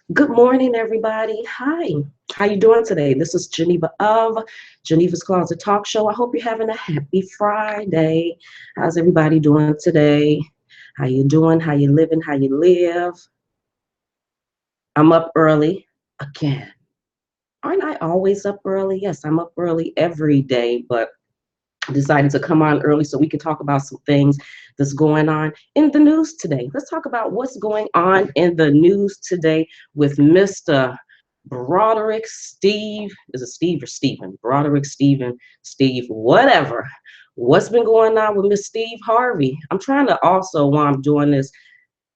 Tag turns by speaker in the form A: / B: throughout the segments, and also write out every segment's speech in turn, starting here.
A: Good morning, everybody. Hi. How you doing today? This is Geneva of Geneva's Closet Talk Show. I hope you're having a happy Friday. How's everybody doing today? How you doing? How you living? How you live? I'm up early again. Aren't I always up early? Yes, I'm up early every day, but decided to come on early so we can talk about some things that's going on in the news today. Let's talk about what's going on in the news today with Mr. Broderick Steve. Is it Steve or Stephen? Broderick Stephen, Steve, whatever. What's been going on with Miss Steve Harvey? I'm trying to also, while I'm doing this,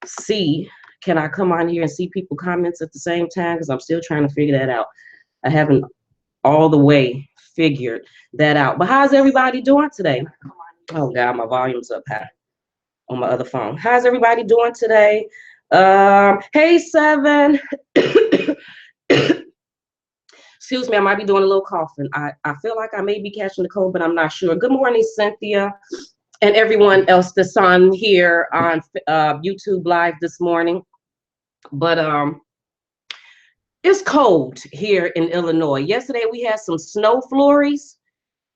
A: see, can I come on here and see people comments at the same time? Because I'm still trying to figure that out. I haven't all the way figured that out. But how's everybody doing today? Oh God, my volume's up high on my other phone. How's everybody doing today? Hey Seven. Excuse me, I might be doing a little coughing. I feel like I may be catching the cold, but I'm not sure. Good morning, Cynthia, and everyone else that's on here on YouTube Live this morning. But it's cold here in Illinois. Yesterday we had some snow flurries.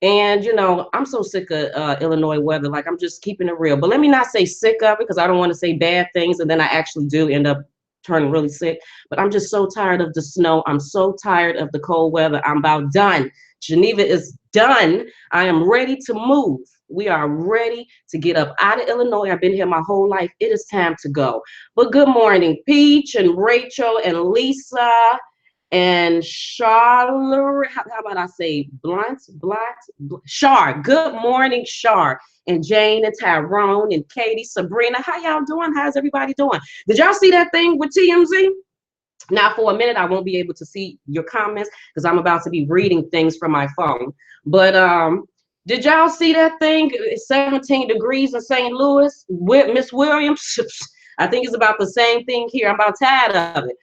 A: And, I'm so sick of Illinois weather. Like, I'm just keeping it real. But let me not say sick of it because I don't want to say bad things. And then I actually do end up turning really sick. But I'm just so tired of the snow. I'm so tired of the cold weather. I'm about done. Geneva is done. I am ready to move. We are ready to get up out of Illinois. I've been here my whole life. It is time to go. But good morning, Peach and Rachel and Lisa and Charlotte, how about I say Shar. Good morning, Shar. And Jane and Tyrone and Katie, Sabrina. How y'all doing? How's everybody doing? Did y'all see that thing with TMZ? Now, for a minute, I won't be able to see your comments because I'm about to be reading things from my phone. But did y'all see that thing? 17 degrees in St. Louis with Miss Williams. I think it's about the same thing here. I'm about tired of it.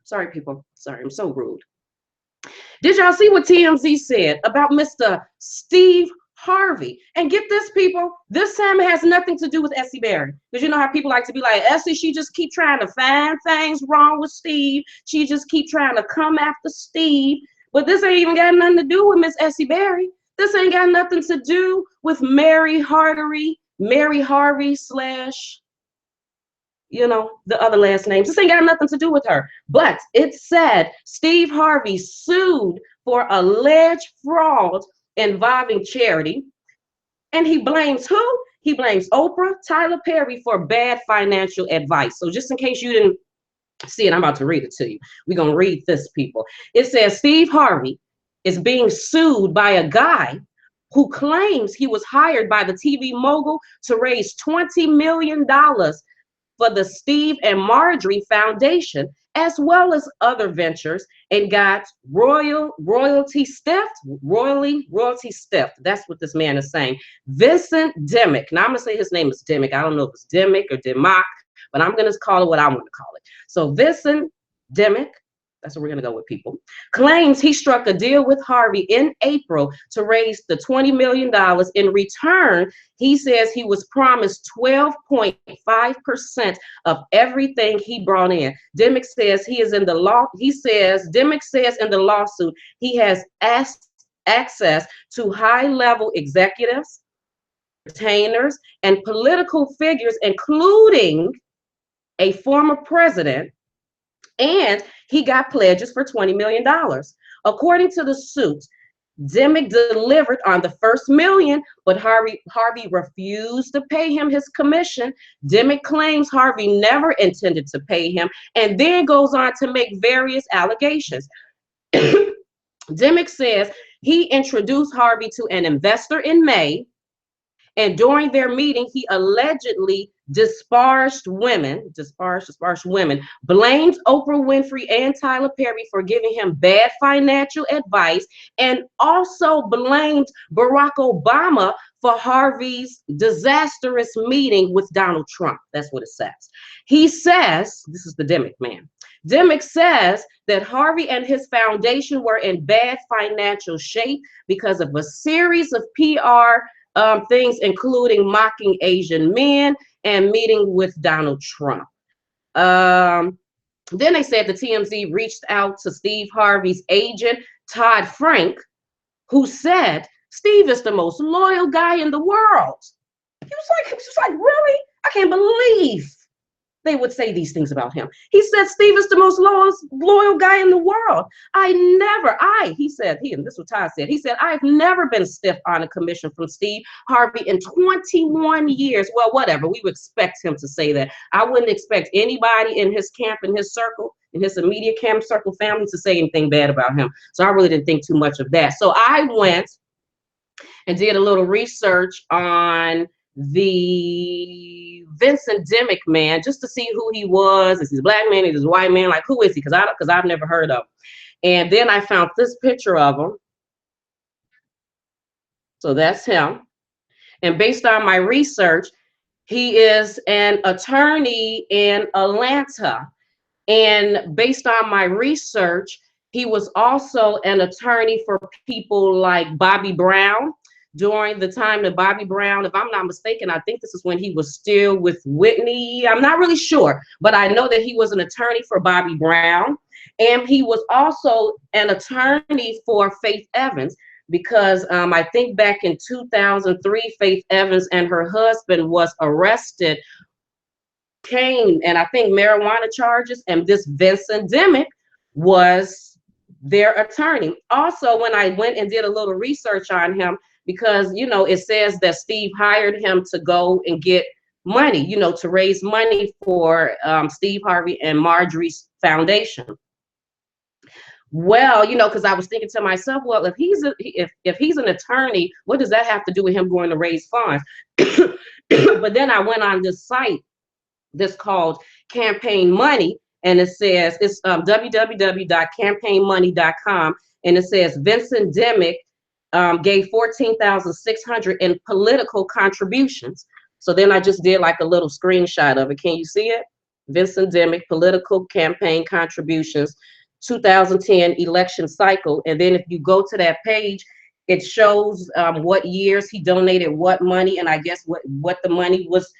A: Sorry, people. Sorry, I'm so rude. Did y'all see what TMZ said about Mr. Steve Harvey? And get this, people, this time it has nothing to do with Essie Berry. Because you know how people like to be like, Essie, she just keep trying to find things wrong with Steve. She just keep trying to come after Steve. But this ain't even got nothing to do with Miss Essie Berry. This ain't got nothing to do with Mary Harvey slash the other last names. This ain't got nothing to do with her. But it said Steve Harvey sued for alleged fraud involving charity. And he blames who? He blames Oprah, Tyler Perry for bad financial advice. So just in case you didn't see it, I'm about to read it to you. We're going to read this, people. It says Steve Harvey is being sued by a guy who claims he was hired by the TV mogul to raise $20 million for the Steve and Marjorie Foundation, as well as other ventures, and got royalty stiffed. That's what this man is saying. Vincent Dimick. Now I'm gonna say his name is Dimick. I don't know if it's Dimick or Dimock, but I'm gonna call it what I want to call it. So Vincent Dimick, that's what we're going to go with, people, claims he struck a deal with Harvey in April to raise the $20 million. In return, he says he was promised 12.5% of everything he brought in. Dimick says he is in the law. Dimick says in the lawsuit, he has access to high-level executives, retainers, and political figures, including a former president, and he got pledges for $20 million. According to the suit, Dimick delivered on the first million, but Harvey refused to pay him his commission. Dimick claims Harvey never intended to pay him and then goes on to make various allegations. Dimick says he introduced Harvey to an investor in May, and during their meeting, he allegedly disparaged women, blamed Oprah Winfrey and Tyler Perry for giving him bad financial advice, and also blamed Barack Obama for Harvey's disastrous meeting with Donald Trump. That's what it says. He says, this is the Dimick man. Dimick says that Harvey and his foundation were in bad financial shape because of a series of PR things, including mocking Asian men and meeting with Donald Trump. Then they said the TMZ reached out to Steve Harvey's agent, Todd Frank, who said Steve is the most loyal guy in the world. He was like, really? I can't believe they would say these things about him. He said Steve is the most loyal guy in the world. He said, and this is what Todd said, he said, I've never been stiff on a commission from Steve Harvey in 21 years. Well, whatever, we would expect him to say that. I wouldn't expect anybody in his camp, in his circle, in his immediate camp circle family to say anything bad about him. So I really didn't think too much of that. So I went and did a little research on the Vincent Dimmick man, just to see who he was. Is he a black man? Is he a white man? Like, who is he? Because I've never heard of him. And then I found this picture of him. So that's him. And based on my research, he is an attorney in Atlanta. And based on my research, he was also an attorney for people like Bobby Brown. During the time that Bobby Brown, if I'm not mistaken, I think this is when he was still with Whitney. I'm not really sure, but I know that he was an attorney for Bobby Brown. And he was also an attorney for Faith Evans, because I think back in 2003, Faith Evans and her husband was arrested, came, and I think marijuana charges, and this Vincent Dimmick was their attorney. Also, when I went and did a little research on him, because, you know, it says that Steve hired him to go and get money, you know, to raise money for Steve Harvey and Marjorie's foundation. Well, you know, because I was thinking to myself, well, if he's an attorney, what does that have to do with him going to raise funds? But then I went on this site, this called Campaign Money, and it says it's www.campaignmoney.com, and it says Vincent Dimmick gave $14,600 in political contributions. So then I just did like a little screenshot of it. Can you see it? Vincent Dimmick, political campaign contributions, 2010 election cycle. And then if you go to that page, it shows what years he donated what money, and I guess what the money was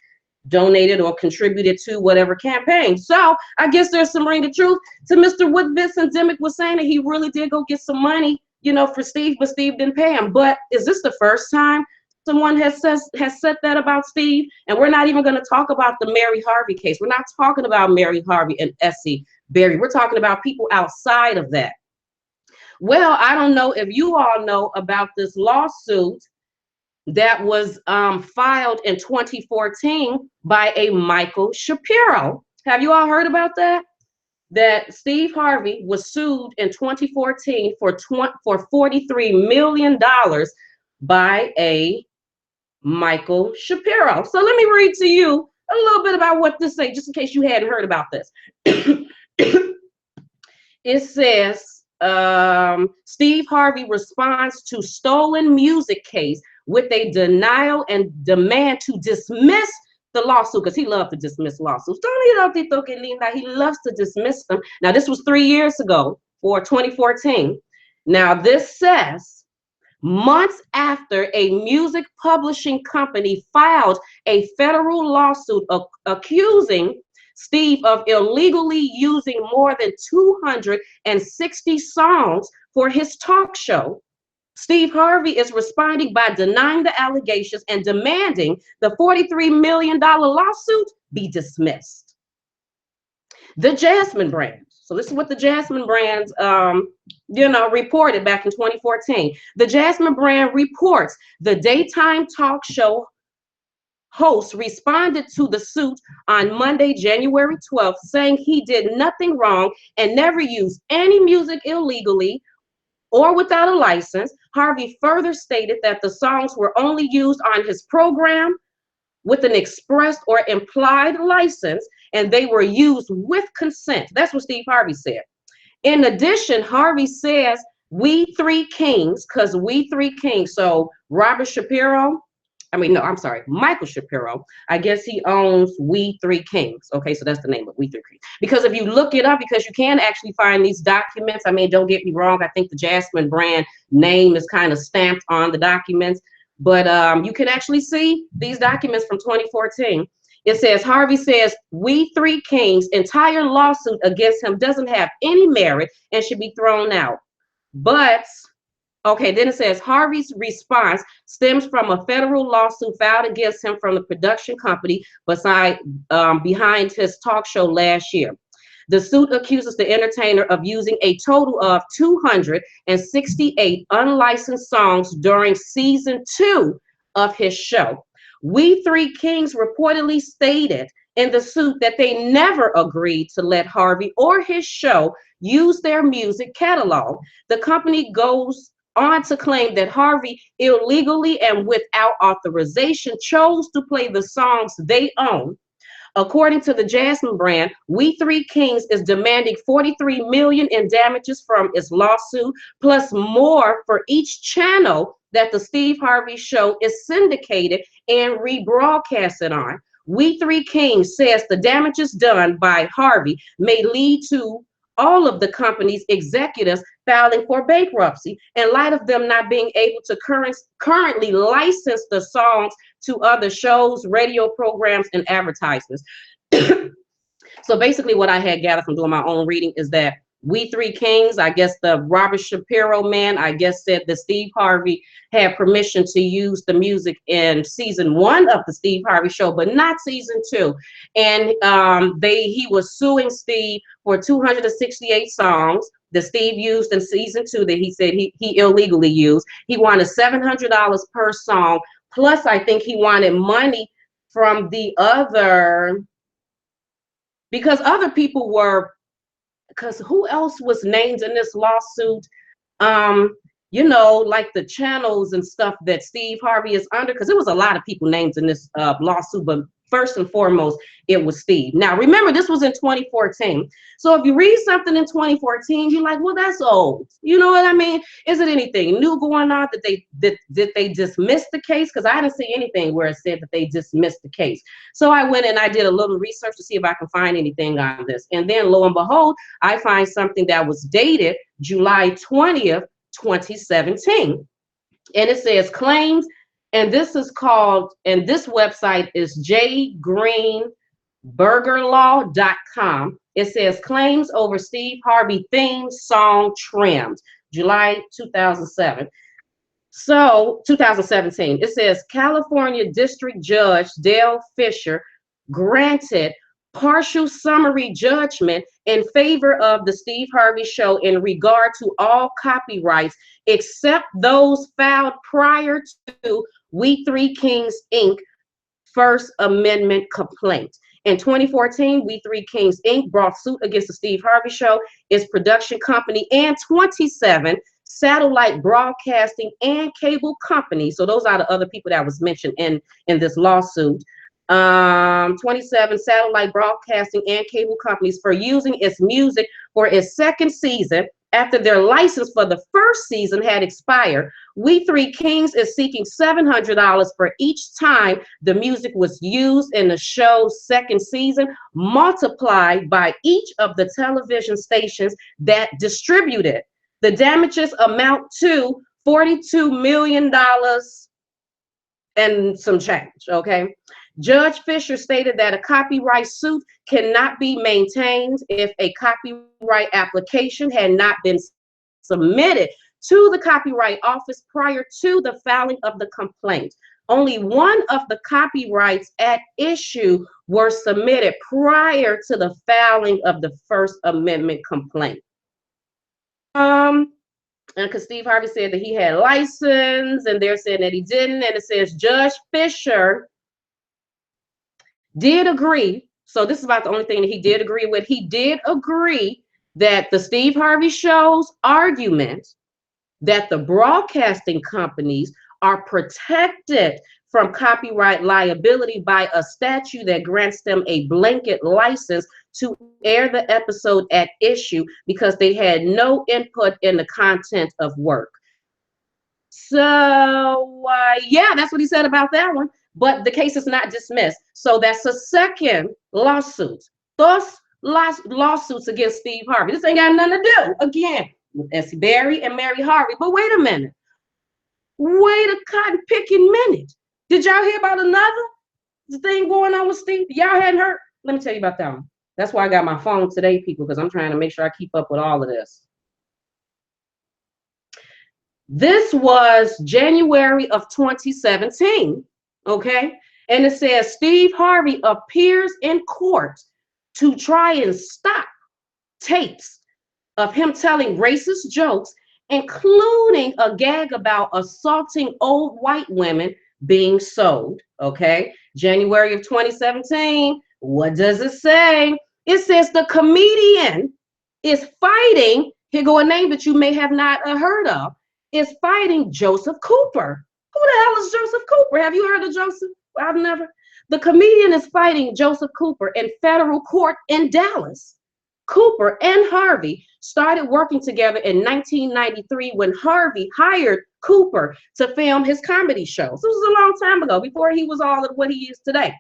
A: donated or contributed to whatever campaign. So I guess there's some ring of truth to what Vincent Dimmick was saying, that he really did go get some money, you know, for Steve, but Steve didn't pay him. But is this the first time someone has said that about Steve? And we're not even going to talk about the Mary Harvey case. We're not talking about Mary Harvey and Essie Berry. We're talking about people outside of that. Well, I don't know if you all know about this lawsuit that was filed in 2014 by a Michael Shapiro. Have you all heard about that? That Steve Harvey was sued in 2014 for $43 million by a Michael Shapiro. So let me read to you a little bit about what this says, just in case you hadn't heard about this. It says, Steve Harvey responds to stolen music case with a denial and demand to dismiss the lawsuit, because he loved to dismiss lawsuits. He loves to dismiss them. Now, this was 3 years ago, for 2014. Now, this says, months after a music publishing company filed a federal lawsuit accusing Steve of illegally using more than 260 songs for his talk show, Steve Harvey is responding by denying the allegations and demanding the $43 million lawsuit be dismissed. The Jasmine Brand. So this is what the Jasmine Brand, reported back in 2014. The Jasmine Brand reports the daytime talk show host responded to the suit on Monday, January 12th, saying he did nothing wrong and never used any music illegally or without a license. Harvey further stated that the songs were only used on his program with an expressed or implied license, and they were used with consent. That's what Steve Harvey said. In addition, Harvey says We Three Kings, because We Three Kings, so Michael Shapiro, I guess he owns We Three Kings. Okay, so that's the name of We Three Kings. Because if you look it up, because you can actually find these documents, I mean, don't get me wrong, I think the Jasmine Brand name is kind of stamped on the documents, but you can actually see these documents from 2014. It says, Harvey says, We Three Kings' entire lawsuit against him doesn't have any merit and should be thrown out. But, okay, then it says, Harvey's response stems from a federal lawsuit filed against him from the production company behind his talk show last year. The suit accuses the entertainer of using a total of 268 unlicensed songs during season 2 of his show. We Three Kings reportedly stated in the suit that they never agreed to let Harvey or his show use their music catalog. The company goes on to claim that Harvey illegally and without authorization chose to play the songs they own. According to the Jasmine brand, We Three Kings is demanding $43 million in damages from its lawsuit, plus more for each channel that the Steve Harvey show is syndicated and rebroadcasted on. We Three Kings says the damages done by Harvey may lead to all of the company's executives filing for bankruptcy in light of them not being able to currently license the songs to other shows, radio programs, and advertisements. So basically what I had gathered from doing my own reading is that We Three Kings, I guess the Robert Shapiro man, I guess said that Steve Harvey had permission to use the music in season 1 of the Steve Harvey show, but not season 2. And he was suing Steve for 268 songs that Steve used in season 2 that he said he illegally used. He wanted $700 per song. Plus, I think he wanted money from the other, because other people were, because who else was named in this lawsuit? You know, like the channels and stuff that Steve Harvey is under, because there was a lot of people named in this lawsuit, but first and foremost, it was Steve. Now, remember, this was in 2014. So if you read something in 2014, you're like, well, that's old. You know what I mean? Is it anything new going on? Did they dismiss the case? Because I didn't see anything where it said that they dismissed the case. So I went and I did a little research to see if I can find anything on this. And then lo and behold, I find something that was dated July 20th, 2017. And it says claims, and this is called, and this website is jgreenburgerlaw.com. It says claims over Steve Harvey theme song trimmed, July 2007. So 2017, it says California District Judge Dale Fisher granted partial summary judgment in favor of the Steve Harvey show in regard to all copyrights except those filed prior to We Three Kings Inc. First Amendment complaint. In 2014, We Three Kings Inc. brought suit against the Steve Harvey show, its production company, and 27 satellite broadcasting and cable companies. So those are the other people that was mentioned in this lawsuit. 27 satellite broadcasting and cable companies for using its music for its second season after their license for the first season had expired. We Three Kings is seeking $700 for each time the music was used in the show's second season, multiplied by each of the television stations that distributed. The damages amount to $42 million and some change, okay? Judge Fisher stated that a copyright suit cannot be maintained if a copyright application had not been submitted to the Copyright Office prior to the filing of the complaint. Only one of the copyrights at issue were submitted prior to the filing of the First Amendment complaint. And because Steve Harvey said that he had license, and they're saying that he didn't, and it says Judge Fisher did agree. So this is about the only thing that he did agree with. He did agree that the Steve Harvey show's argument that the broadcasting companies are protected from copyright liability by a statute that grants them a blanket license to air the episode at issue because they had no input in the content of work. So yeah, that's what he said about that one. But the case is not dismissed. So that's a second lawsuit. Those lawsuits against Steve Harvey. This ain't got nothing to do, again, with Essie Berry and Mary Harvey. But wait a minute. Wait a cotton picking minute. Did y'all hear about another? the thing going on with Steve? Y'all hadn't heard? Let me tell you about that one. That's why I got my phone today, people, because I'm trying to make sure I keep up with all of this. This was January of 2017, okay? And it says Steve Harvey appears in court to try and stop tapes of him telling racist jokes, including a gag about assaulting old white women being sold, okay? January of 2017, what does it say? It says the comedian is fighting, here go a name that you may have not heard of, is fighting Joseph Cooper. Who the hell is Joseph Cooper? Have you heard of Joseph? I've never. The comedian is fighting Joseph Cooper in federal court in Dallas. Cooper and Harvey started working together in 1993 when Harvey hired Cooper to film his comedy shows. This was a long time ago, before he was all of what he is today.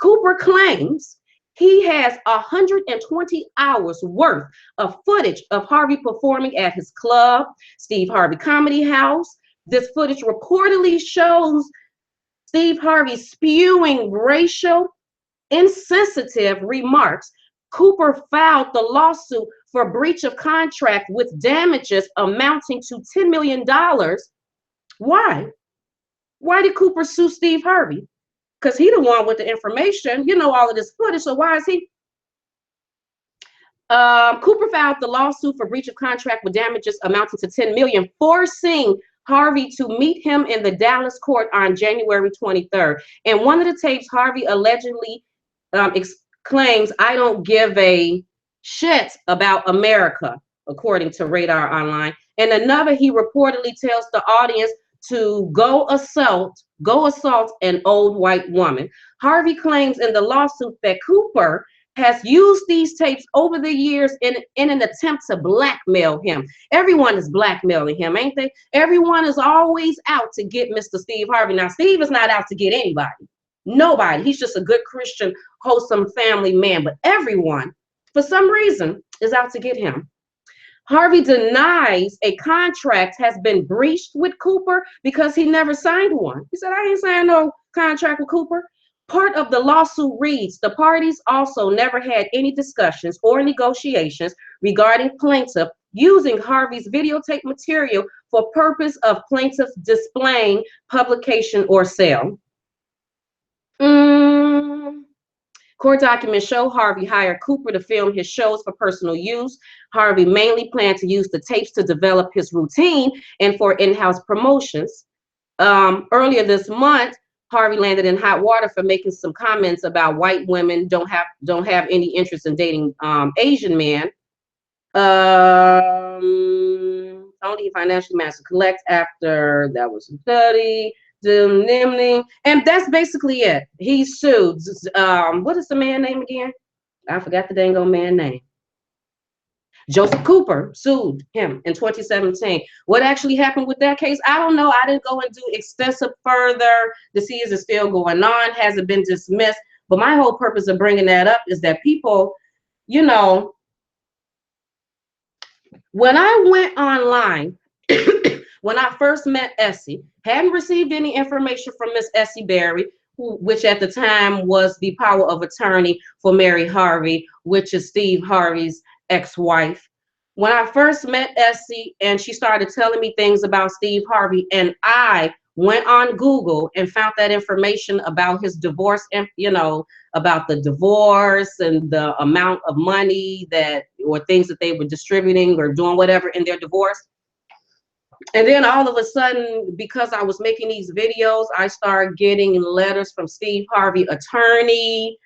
A: Cooper claims he has 120 hours worth of footage of Harvey performing at his club, Steve Harvey Comedy House. This footage reportedly shows Steve Harvey spewing racial, insensitive remarks. Cooper filed the lawsuit for breach of contract with damages amounting to $10 million. Why? Why did Cooper sue Steve Harvey? Because he the one with the information, you know, all of this footage. So why is he? Cooper filed the lawsuit for breach of contract with damages amounting to $10 million, forcing Harvey to meet him in the Dallas court on January 23rd. And one of the tapes, Harvey allegedly claims, "I don't give a shit about America," according to Radar Online. And another, he reportedly tells the audience to go assault an old white woman. Harvey claims in the lawsuit that Cooper has used these tapes over the years in an attempt to blackmail him. Everyone is blackmailing him, ain't they? Everyone is always out to get Mr. Steve Harvey. Now, Steve is not out to get anybody. Nobody. He's just a good Christian, wholesome family man. But everyone, for some reason, is out to get him. Harvey denies a contract has been breached with Cooper because he never signed one. He said, "I ain't signed no contract with Cooper." Part of the lawsuit reads, the parties also never had any discussions or negotiations regarding plaintiff using Harvey's videotape material for purpose of plaintiff displaying, publication, or sale. Court documents show Harvey hired Cooper to film his shows for personal use. Harvey mainly planned to use the tapes to develop his routine and for in-house promotions. Earlier this month, Harvey landed in hot water for making some comments about white women don't have any interest in dating Asian men. Only financially managed to collect after that was 30. And that's basically it. He sued. What is the man's name again? I forgot the dang old man's name. Joseph Cooper sued him in 2017. What actually happened with that case? I don't know. I didn't go and do extensive further to see is it still going on? Has it been dismissed? But my whole purpose of bringing that up is that people, you know, when I went online, when I first met Essie, hadn't received any information from Miss Essie Berry, which at the time was the power of attorney for Mary Harvey, which is Steve Harvey's ex-wife. When I first met Essie and she started telling me things about Steve Harvey, and I went on Google and found that information about his divorce, and you know, about the divorce and the amount of money that, or things that they were distributing or doing whatever in their divorce. And then all of a sudden, because I was making these videos, I started getting letters from Steve Harvey attorney,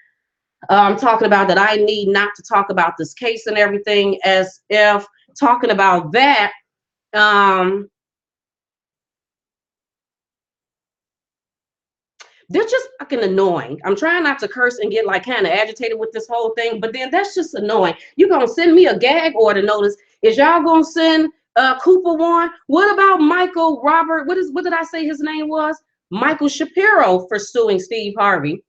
A: talking about that I need not to talk about this case and everything, as if talking about that, they're just fucking annoying. I'm trying not to curse and get like kind of agitated with this whole thing, but then that's just annoying. You gonna send me a gag order notice? Is y'all gonna send Cooper one? What about Michael Robert? What did I say his name was? Michael Shapiro for suing Steve Harvey.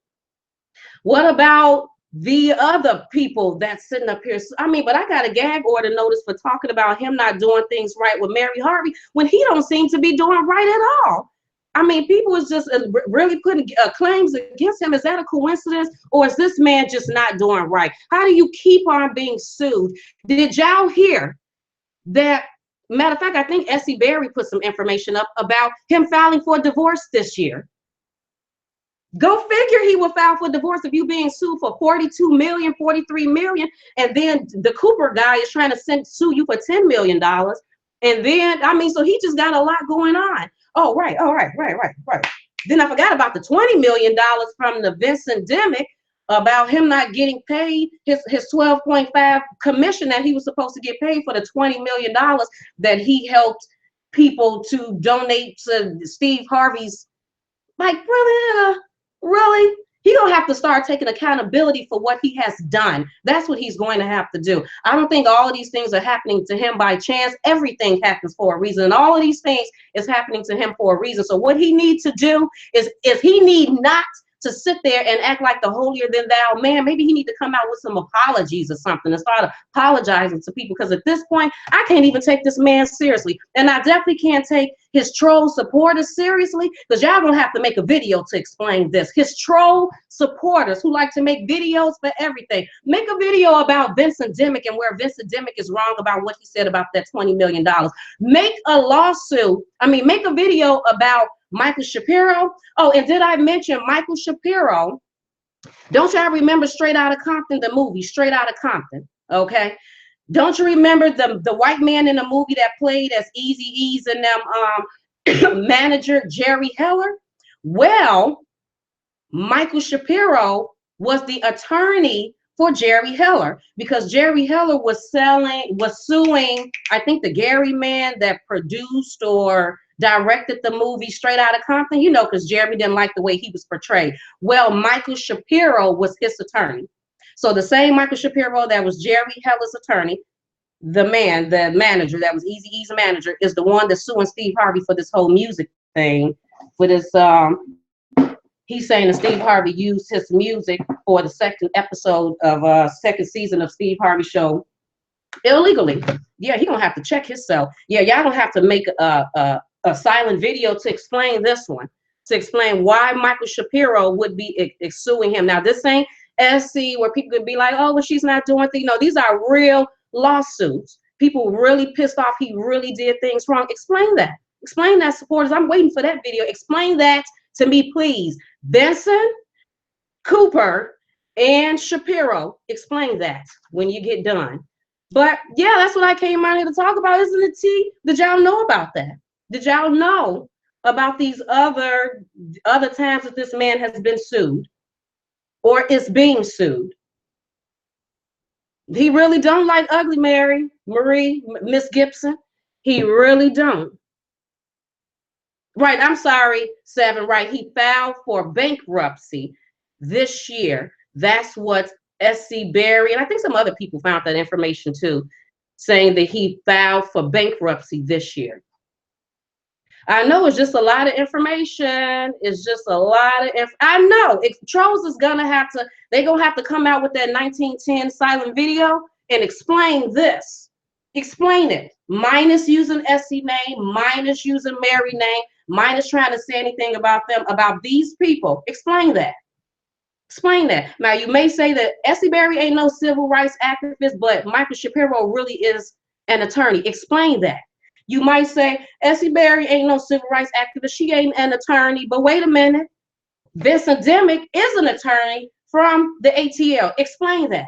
A: What about the other people that's sitting up here? I mean, but I got a gag order notice for talking about him not doing things right with Mary Harvey when he don't seem to be doing right at all. I mean, people is just really putting claims against him. Is that a coincidence, or is this man just not doing right? How do you keep on being sued? Did y'all hear that? Matter of fact, I think Essie Berry put some information up about him filing for divorce this year. Go figure, he will file for divorce if you being sued for 42 million, 43 million, and then the Cooper guy is trying to sue you for $10 million. And then, I mean, so he just got a lot going on. Oh, right. Then I forgot about the $20 million from the Vincent Demick about him not getting paid his 12.5 commission that he was supposed to get paid for the $20 million that he helped people to donate to Steve Harvey's. Like, really? Really? He gonna have to start taking accountability for what he has done. That's what he's going to have to do. I don't think all of these things are happening to him by chance. Everything happens for a reason, and all of these things is happening to him for a reason. So what he needs to do is he need not to sit there and act like the holier than thou man. Maybe he need to come out with some apologies or something and start apologizing to people, because at this point I can't even take this man seriously, and I definitely can't take his troll supporters seriously, because y'all gonna have to make a video to explain this. His troll supporters who like to make videos for everything, make a video about Vincent Demick and where Vincent Demick is wrong about what he said about that $20 million. Make a lawsuit. I mean, make a video about Michael Shapiro. Oh, and did I mention Michael Shapiro? Don't y'all remember Straight Outta Compton, the movie Straight Outta Compton? Okay. Don't you remember the white man in the movie that played as Eazy-E's and them manager Jerry Heller? Well, Michael Shapiro was the attorney for Jerry Heller, because Jerry Heller was suing, I think, the Gary man that produced or directed the movie Straight Outta Compton, you know, because Jerry didn't like the way he was portrayed. Well, Michael Shapiro was his attorney. So the same Michael Shapiro that was Jerry Heller's attorney, the manager that was Eazy-E's manager, is the one that's suing Steve Harvey for this whole music thing. For this, he's saying that Steve Harvey used his music for the second episode of second season of Steve Harvey show illegally. Yeah, he gonna have to check himself. Yeah, y'all gonna have to make a silent video to explain this one, to explain why Michael Shapiro would be suing him. Now, this ain't SC where people could be like, oh, well, she's not doing things. No, these are real lawsuits. People really pissed off. He really did things wrong. Explain that. Explain that, supporters. I'm waiting for that video. Explain that to me, please. Benson, Cooper, and Shapiro, explain that when you get done. But yeah, that's what I came out here to talk about. Isn't it, T? Did y'all know about that? Did y'all know about these other times that this man has been sued or is being sued? He really don't like Ugly Marie, Miss Gibson. He really don't. Right, I'm sorry, Seven, right. He filed for bankruptcy this year. That's what SC Berry, and I think some other people found that information too, saying that he filed for bankruptcy this year. I know it's just a lot of information. It's just a lot of I know trolls is gonna have to, they're gonna have to come out with that 1910 silent video and explain this. Explain it. Minus using SC name, minus using Mary name, minus trying to say anything about them, about these people. Explain that. Explain that. Now, you may say that Essie Berry ain't no civil rights activist, but Michael Shapiro really is an attorney. Explain that. You might say Essie Berry ain't no civil rights activist. She ain't an attorney. But wait a minute. Vincent Demick is an attorney from the ATL. Explain that.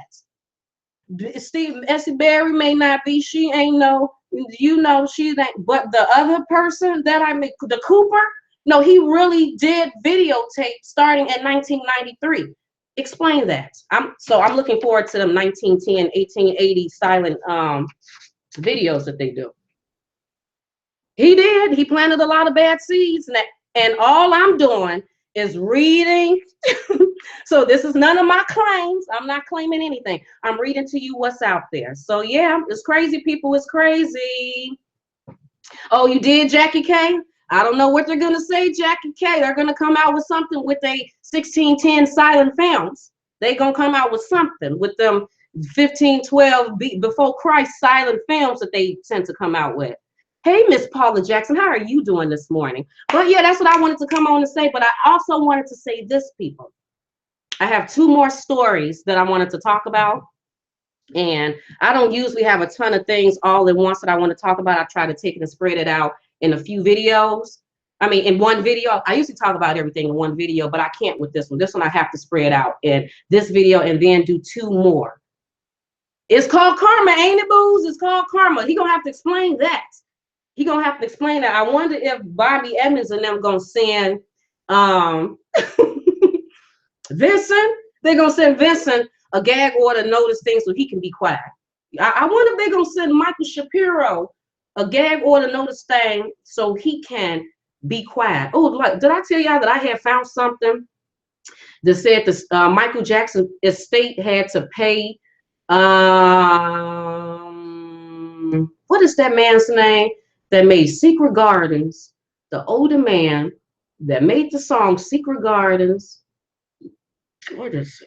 A: Essie Berry may not be. She ain't no, you know, she ain't. But the other person that I make, the Cooper, no, he really did videotape starting in 1993. Explain that. I'm looking forward to them 1910, 1880 silent videos that they do. He did. He planted a lot of bad seeds, and all I'm doing is reading. So this is none of my claims. I'm not claiming anything. I'm reading to you what's out there. So yeah, it's crazy, people. It's crazy. Oh, you did, Jackie K? I don't know what they're gonna say, Jackie K. They're gonna come out with something with a 1610 silent films. They're gonna come out with something with them 1512 before Christ silent films that they tend to come out with. Hey, Miss Paula Jackson, how are you doing this morning? But yeah, that's what I wanted to come on and say. But I also wanted to say this, people. I have 2 more stories that I wanted to talk about. And I don't usually have a ton of things all at once that I want to talk about. I try to take it and spread it out in a few videos. I mean, in one video. I usually talk about everything in one video, but I can't with this one. This one I have to spread out in this video and then do 2 more. It's called karma, ain't it, Booze? It's called karma. He gonna have to explain that. He gonna have to explain that. I wonder if Bobby Evans and them gonna send Vincent. They're gonna send Vincent a gag order notice thing so he can be quiet. I wonder if they're gonna send Michael Shapiro a gag order notice thing so he can be quiet. Oh, like, did I tell y'all that I had found something that said this Michael Jackson estate had to pay what is that man's name that made Secret Gardens? The older man that made the song Secret Gardens. What is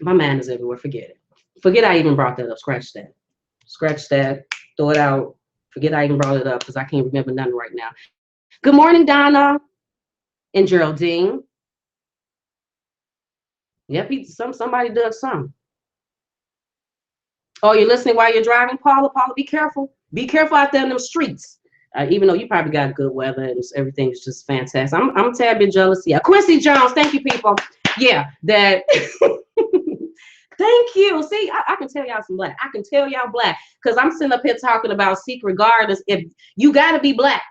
A: my man is everywhere. Forget it. Forget I even brought that up. Scratch that. Scratch that. Throw it out. Forget I even brought it up because I can't remember nothing right now. Good morning, Donna and Geraldine. Yep, somebody dug some. Oh, you're listening while you're driving, Paula? Paula, be careful. Be careful out there in them streets. Even though you probably got good weather and everything's just fantastic. I'm a tad bit jealous. Yeah, Quincy Jones, thank you, people. Yeah, that. Thank you. See, I can tell y'all some black. I can tell y'all black because I'm sitting up here talking about Secret Gardens. If you got to be black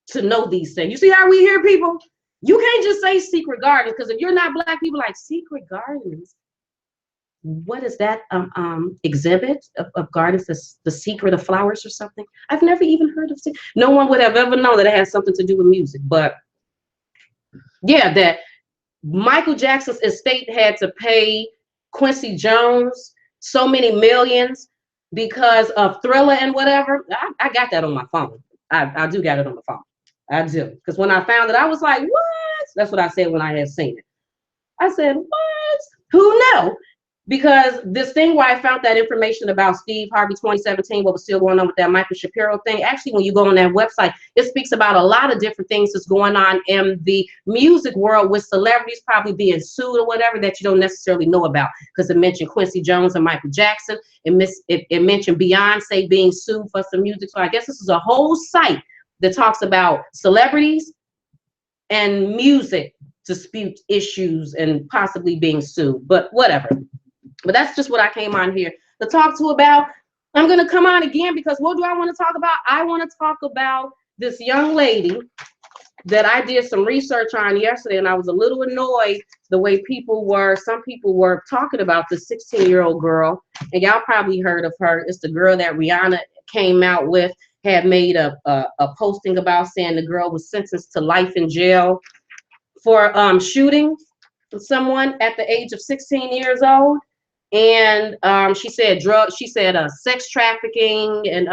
A: to know these things. You see how we hear people? You can't just say Secret Gardens because if you're not black, people like Secret Gardens. What is that exhibit of gardens, the secret of flowers or something? I've never even heard of it. No one would have ever known that it has something to do with music. But yeah, that Michael Jackson's estate had to pay Quincy Jones so many millions because of Thriller and whatever. I got that on my phone. I do got it on the phone. I do. Because when I found it, I was like, what? That's what I said when I had seen it. I said, what? Who knew? Because this thing where I found that information about Steve Harvey 2017, what was still going on with that Michael Shapiro thing, actually, when you go on that website, it speaks about a lot of different things that's going on in the music world with celebrities probably being sued or whatever that you don't necessarily know about. Because it mentioned Quincy Jones and Michael Jackson. It mentioned Beyonce being sued for some music. So I guess this is a whole site that talks about celebrities and music dispute issues and possibly being sued. But whatever. But that's just what I came on here to talk to about. I'm going to come on again because what do I want to talk about? I want to talk about this young lady that I did some research on yesterday, and I was a little annoyed the way some people were talking about this 16-year-old girl. And y'all probably heard of her. It's the girl that Rihanna came out with, had made a posting about saying the girl was sentenced to life in jail for shooting someone at the age of 16 years old. And she said sex trafficking and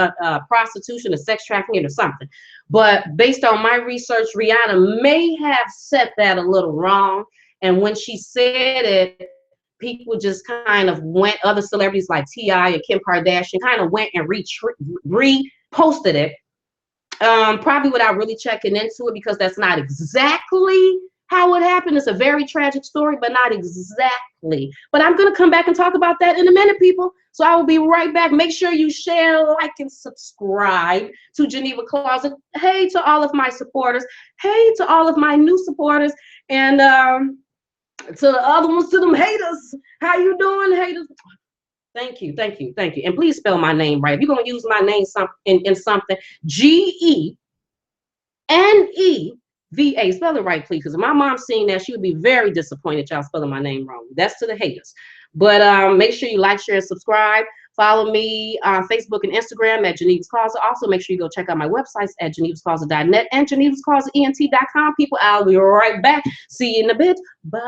A: prostitution or sex trafficking or something. But based on my research, Rihanna may have said that a little wrong. And when she said it, people just kind of went, other celebrities like T.I. and Kim Kardashian kind of went and reposted it. Probably without really checking into it because that's not exactly how it happened. It's a very tragic story, but not exactly. But I'm going to come back and talk about that in a minute, people. So I will be right back. Make sure you share, like, and subscribe to Geneva Closet. Hey to all of my supporters. Hey to all of my new supporters. And to the other ones, to them haters. How you doing, haters? Thank you, thank you, thank you. And please spell my name right. If you're going to use my name in something, Geneva. Spell it right, please. Because if my mom's seeing that, she would be very disappointed y'all spelling my name wrong. That's to the haters. But make sure you like, share, and subscribe. Follow me on Facebook and Instagram at Geneva's Closet. Also, make sure you go check out my websites at genevascloset.net and genevasclosetent.com. People, I'll be right back. See you in a bit. Bye.